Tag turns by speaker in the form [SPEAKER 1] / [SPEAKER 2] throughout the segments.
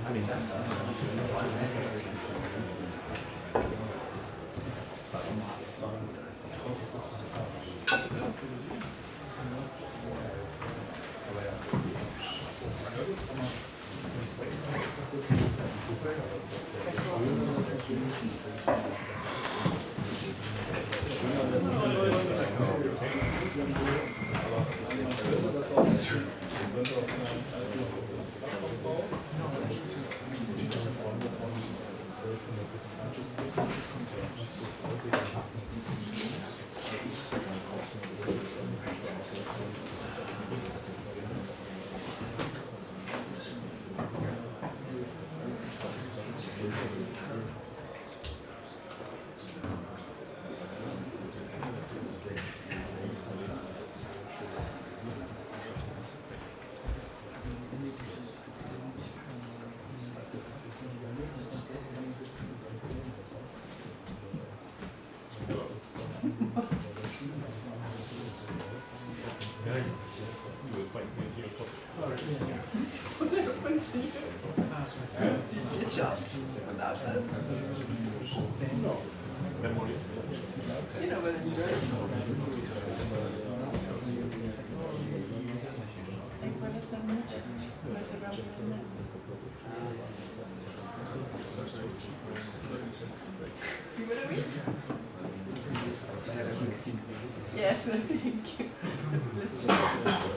[SPEAKER 1] I mean, that's
[SPEAKER 2] Yes, thank you. Let's just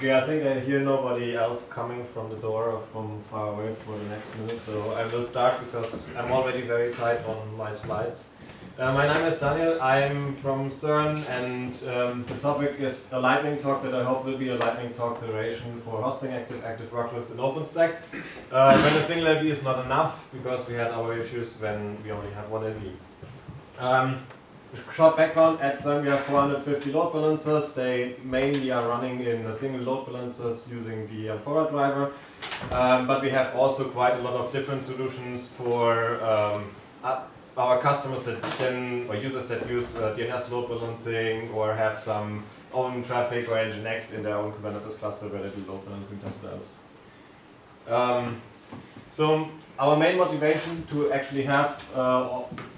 [SPEAKER 3] Okay, I think I hear nobody else coming from the door or from far away for the next minute, so I will start because I'm already very tight on my slides. My name is Daniel, I'm from CERN, and the topic is a lightning talk that I hope will be a lightning talk duration for hosting active workloads in OpenStack. When a single LV is not enough, because we had our issues when we only have one LV. Short background, at CERN we have 450 load balancers. They mainly are running in a single load balancers using the forward driver. But we have also quite a lot of different solutions for our customers that can, or users that use DNS load balancing or have some own traffic or Nginx in their own Kubernetes cluster where they do load balancing themselves. So our main motivation to actually have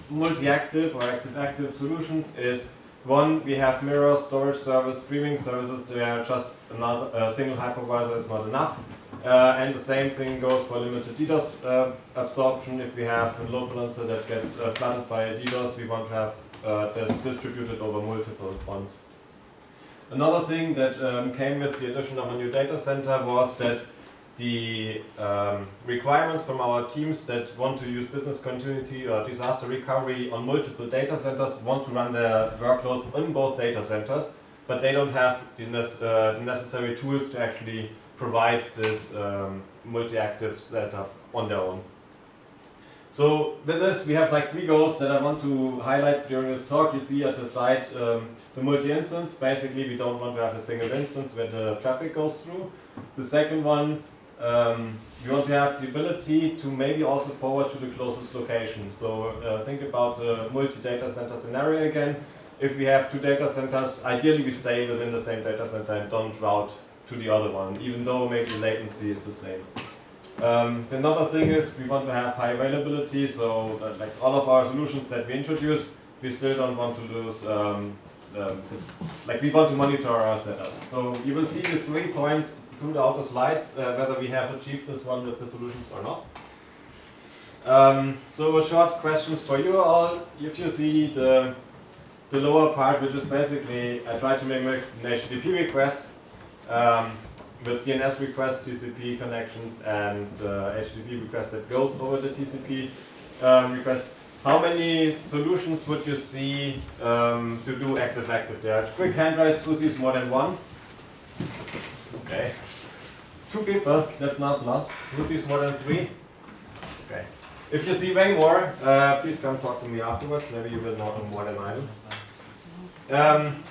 [SPEAKER 3] multi-active or active-active solutions is, one, we have mirror, storage service, streaming services. They are just another single hypervisor is not enough. And the same thing goes for limited DDoS absorption. If we have a load balancer that gets flooded by a DDoS, we want to have this distributed over multiple ones. Another thing that came with the addition of a new data center was that the requirements from our teams that want to use business continuity or disaster recovery on multiple data centers want to run their workloads in both data centers, but they don't have the necessary tools to actually provide this multi-active setup on their own. So with this, we have like 3 goals that I want to highlight during this talk. You see at the side the multi-instance. Basically, we don't want to have a single instance where the traffic goes through. The second one, we want to have the ability to maybe also forward to the closest location. So think about the multi-data center scenario again. If we have 2 data centers, ideally we stay within the same data center and don't route to the other one, even though maybe latency is the same. Another thing is we want to have high availability, so like all of our solutions that we introduce, we still don't want to lose, like we want to monitor our setups. So you will see the 3 points throughout the slides whether we have achieved this one with the solutions or not. So short questions for you all. If you see the lower part, which is basically, I try to mimic an HTTP request with DNS request, TCP connections, and HTTP request that goes over the TCP request. How many solutions would you see to do active-active there? Quick hand raise, who sees more than one? Okay. 2 people, that's not a lot. Who sees more than 3? Okay. If you see way more, please come talk to me afterwards. Maybe you will know more than I do.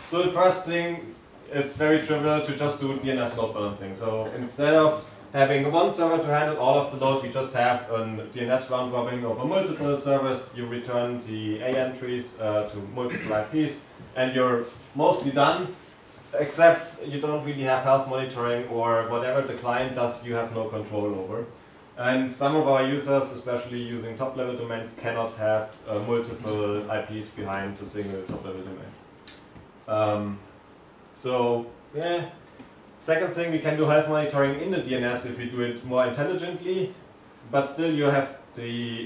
[SPEAKER 3] So the first thing, it's very trivial to just do DNS load balancing. So instead of having one server to handle all of the loads, we just have a DNS round robin over multiple servers. You return the A entries to multiple IPs, and you're mostly done. Except you don't really have health monitoring, or whatever the client does, you have no control over. And some of our users, especially using top-level domains, cannot have multiple IPs behind a single top-level domain. So, yeah. Second thing, we can do health monitoring in the DNS if we do it more intelligently, but still you have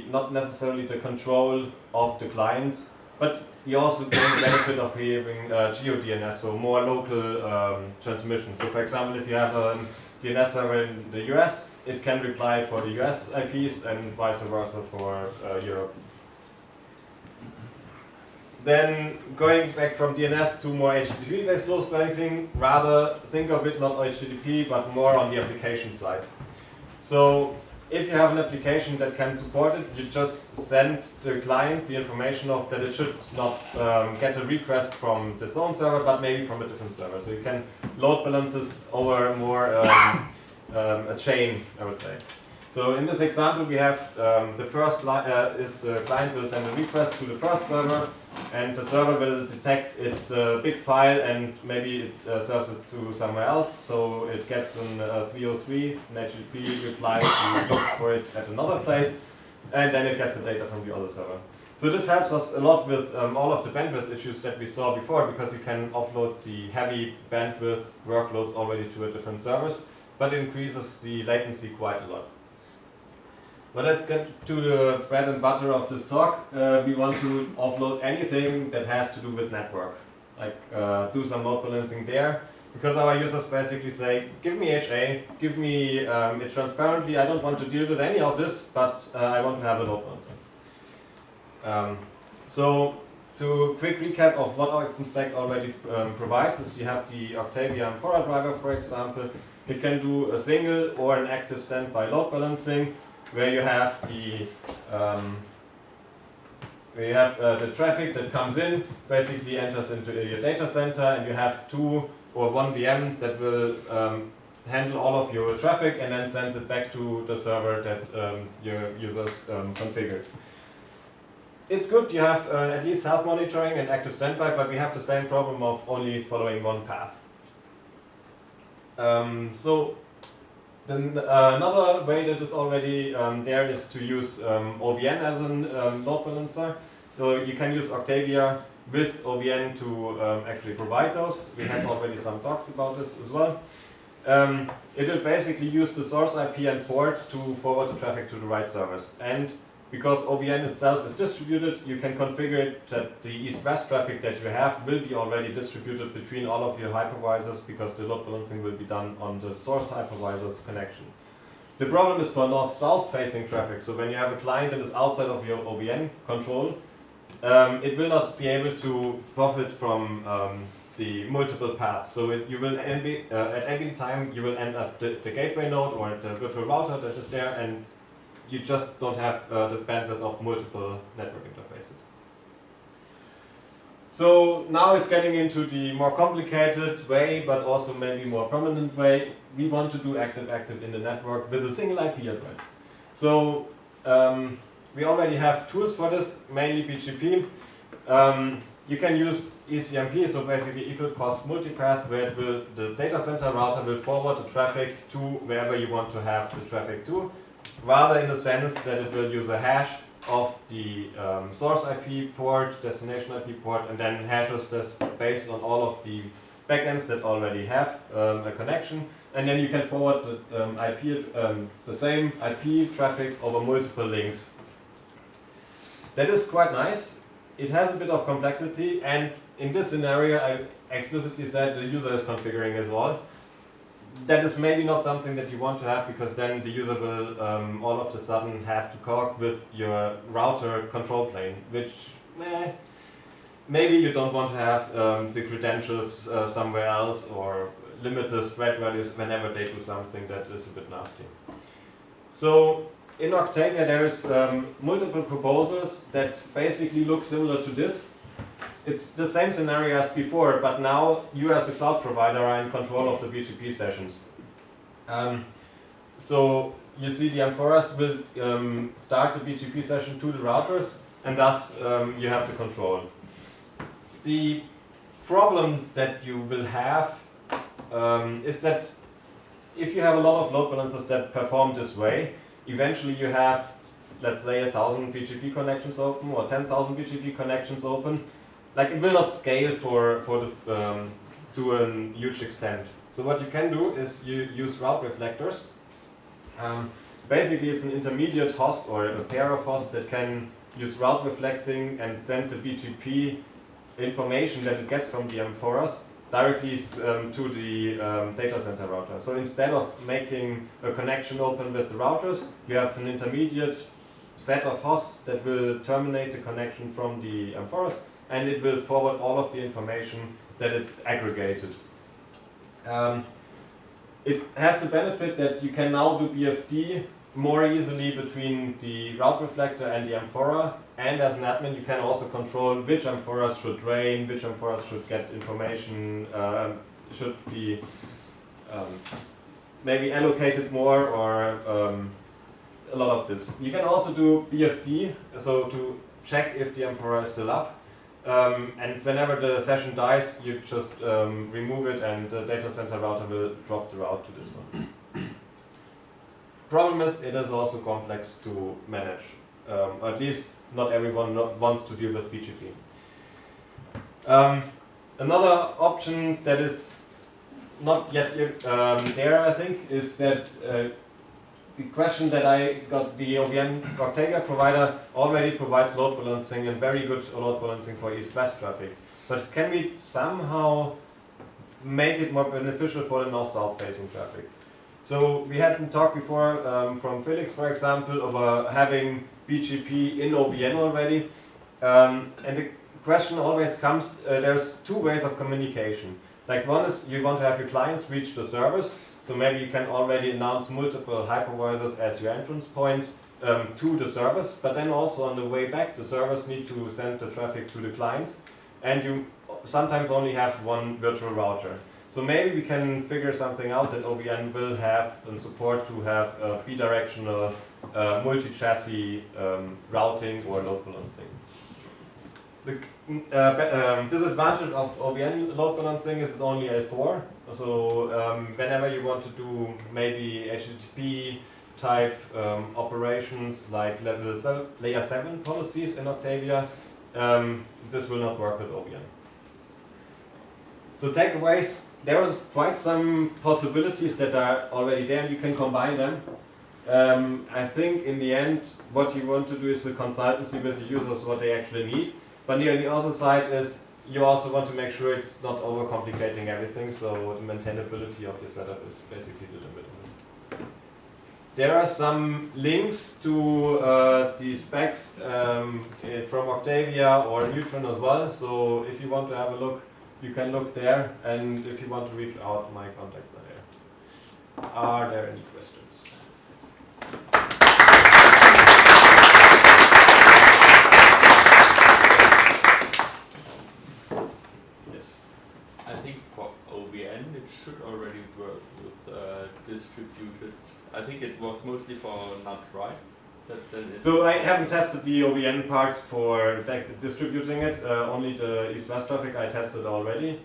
[SPEAKER 3] not necessarily the control of the clients, but you also gain the benefit of having geo-DNS, so more local transmission. So for example, if you have a DNS server in the US, it can reply for the US IPs and vice versa for Europe. Then going back from DNS to more HTTP-based load balancing, rather think of it not HTTP, but more on the application side. So if you have an application that can support it, you just send the client the information of that it should not get a request from this own server, but maybe from a different server. So you can load balances over more a chain, I would say. So in this example, we have the first is the client will send a request to the first server, and the server will detect its big file and maybe it serves it to somewhere else. So it gets an 303, an HTTP reply to look for it at another place, and then it gets the data from the other server. So this helps us a lot with all of the bandwidth issues that we saw before, because you can offload the heavy bandwidth workloads already to a different servers, but it increases the latency quite a lot. But let's get to the bread and butter of this talk. We want to offload anything that has to do with network, like do some load balancing there, because our users basically say, give me HA, give me it transparently, I don't want to deal with any of this, but I want to have a load balancer. So to quick recap of what OpenStack already provides is we have the Octavia and forward driver, for example. It can do a single or an active standby load balancing, where you have the traffic that comes in, basically enters into your data center, and you have 2 or 1 VM that will handle all of your traffic and then sends it back to the server that your users configured. It's good you have at least health monitoring and active standby, but we have the same problem of only following one path. Then another way that is already there is to use OVN as a load balancer. So you can use Octavia with OVN to actually provide those. We had already some talks about this as well. It will basically use the source IP and port to forward the traffic to the right servers. And because OVN itself is distributed, you can configure it that the east-west traffic that you have will be already distributed between all of your hypervisors, because the load balancing will be done on the source hypervisor's connection. The problem is for north-south facing traffic. So when you have a client that is outside of your OVN control, it will not be able to profit from the multiple paths. So you will at every time you will end up the gateway node or the virtual router that is there, and you just don't have the bandwidth of multiple network interfaces. So now it's getting into the more complicated way, but also maybe more prominent way. We want to do active-active in the network with a single IP address. So we already have tools for this, mainly BGP. You can use ECMP, so basically equal cost multipath, where the data center router will forward the traffic to wherever you want to have the traffic to, rather in the sense that it will use a hash of the source IP port, destination IP port, and then hashes this based on all of the backends that already have a connection, and then you can forward the same IP traffic over multiple links. That is quite nice. It has a bit of complexity, and in this scenario I explicitly said the user is configuring as well. That is maybe not something that you want to have, because then the user will all of a sudden have to talk with your router control plane, which maybe you don't want to have the credentials somewhere else, or limit the spread values whenever they do something that is a bit nasty. So in Octavia there is multiple proposals that basically look similar to this. It's the same scenario as before, but now you as the cloud provider are in control of the BGP sessions. So you see the amphoras will start the BGP session to the routers, and thus you have the control. The problem that you will have is that if you have a lot of load balancers that perform this way, eventually you have, let's say, 1,000 BGP connections open or 10,000 BGP connections open. Like, it will not scale to a huge extent. So what you can do is you use route reflectors. Basically, it's an intermediate host or a pair of hosts that can use route reflecting and send the BGP information that it gets from the amphoras directly to the data center router. So instead of making a connection open with the routers, you have an intermediate set of hosts that will terminate the connection from the amphoras, and it will forward all of the information that it's aggregated. It has the benefit that you can now do BFD more easily between the route reflector and the amphora, and as an admin you can also control which amphoras should drain, which amphoras should get information, should be maybe allocated more, or a lot of this. You can also do BFD, so to check if the amphora is still up. And whenever the session dies, you just remove it, and the data center router will drop the route to this one. Problem is, it is also complex to manage. Or at least not everyone wants to deal with BGP. Another option that is not yet there, I think, is that the question that I got, the OVN Octavia provider already provides load balancing, and very good load balancing for east-west traffic. But can we somehow make it more beneficial for the north-south facing traffic? So we had a talk before from Felix, for example, of having BGP in OVN already. And the question always comes, there's two ways of communication. Like, one is you want to have your clients reach the servers. So maybe you can already announce multiple hypervisors as your entrance point to the servers, but then also on the way back, the servers need to send the traffic to the clients, and you sometimes only have one virtual router. So maybe we can figure something out that OVN will have and support to have bidirectional multi-chassis routing or load balancing. The disadvantage of OVN load balancing is it's only L4. So whenever you want to do maybe HTTP type operations like layer 7 policies in Octavia, this will not work with OVN. So takeaways, there is quite some possibilities that are already there, and you can combine them. I think in the end what you want to do is a consultancy with the users what they actually need. But on the other side is you also want to make sure it's not overcomplicating everything, so the maintainability of your setup is basically the limit of it. There are some links to the specs from Octavia or Neutron as well, so if you want to have a look, you can look there, and if you want to reach out, my contacts are there. Are there any questions?
[SPEAKER 1] I think for OVN it should already work with distributed. I think it was mostly for NAT, right?
[SPEAKER 3] So I haven't tested the OVN parts for distributing it. Only the east-west traffic I tested already,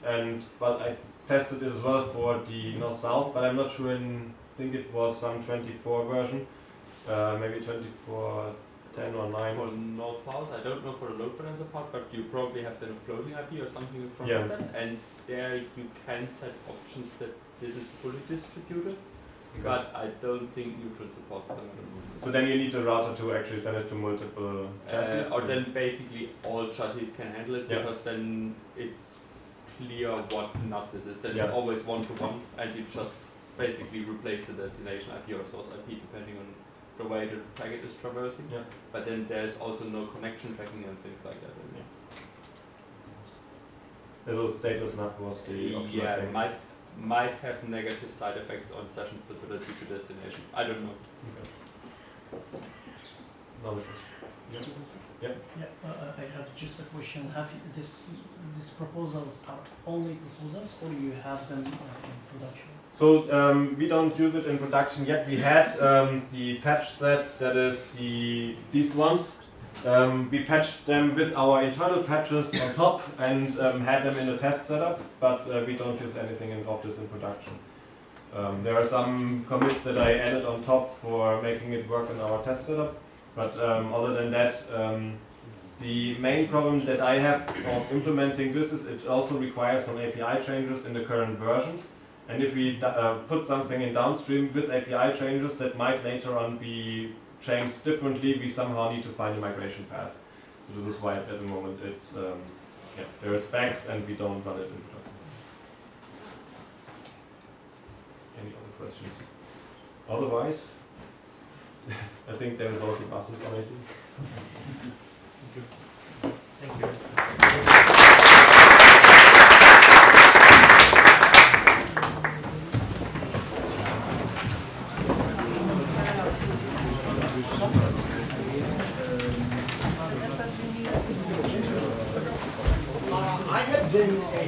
[SPEAKER 3] but I tested it as well for the north-south. But I'm not sure. I think it was some 24 version, maybe 24.10 or 9.
[SPEAKER 1] For north-south, I don't know for the load balancer part, but you probably have then a floating IP or something from
[SPEAKER 3] Yeah.
[SPEAKER 1] that. And there you can set options that this is fully distributed, but I don't think neutral supports them at the moment.
[SPEAKER 3] So then you need a router to actually send it to multiple chassis?
[SPEAKER 1] Or then basically all chassis can handle it, because then it's clear what NUT this is. Then it's always one-to-one, and you just basically replace the destination IP or source IP depending on the way the packet is traversing. But then there's also no connection tracking and things like that.
[SPEAKER 3] So stateless NUT was the option.
[SPEAKER 1] Yeah, it might have negative side effects on session stability to destinations. I don't know.
[SPEAKER 3] Another question.
[SPEAKER 4] I have just a question. Have you, these proposals are only proposals, or you have them in production?
[SPEAKER 3] So we don't use it in production yet. We had the patch set, that is these ones. We patched them with our internal patches on top and had them in a test setup, but we don't use anything of this in production. There are some commits that I added on top for making it work in our test setup, but other than that, the main problem that I have of implementing this is it also requires some API changes in the current versions. And if we put something in downstream with API changes that might later on be changed differently, we somehow need to find a migration path. So this is why at the moment it's there are specs and we don't run it in production. Any other questions? Otherwise, I think there is also buses already.
[SPEAKER 1] Thank you.
[SPEAKER 5] I have been a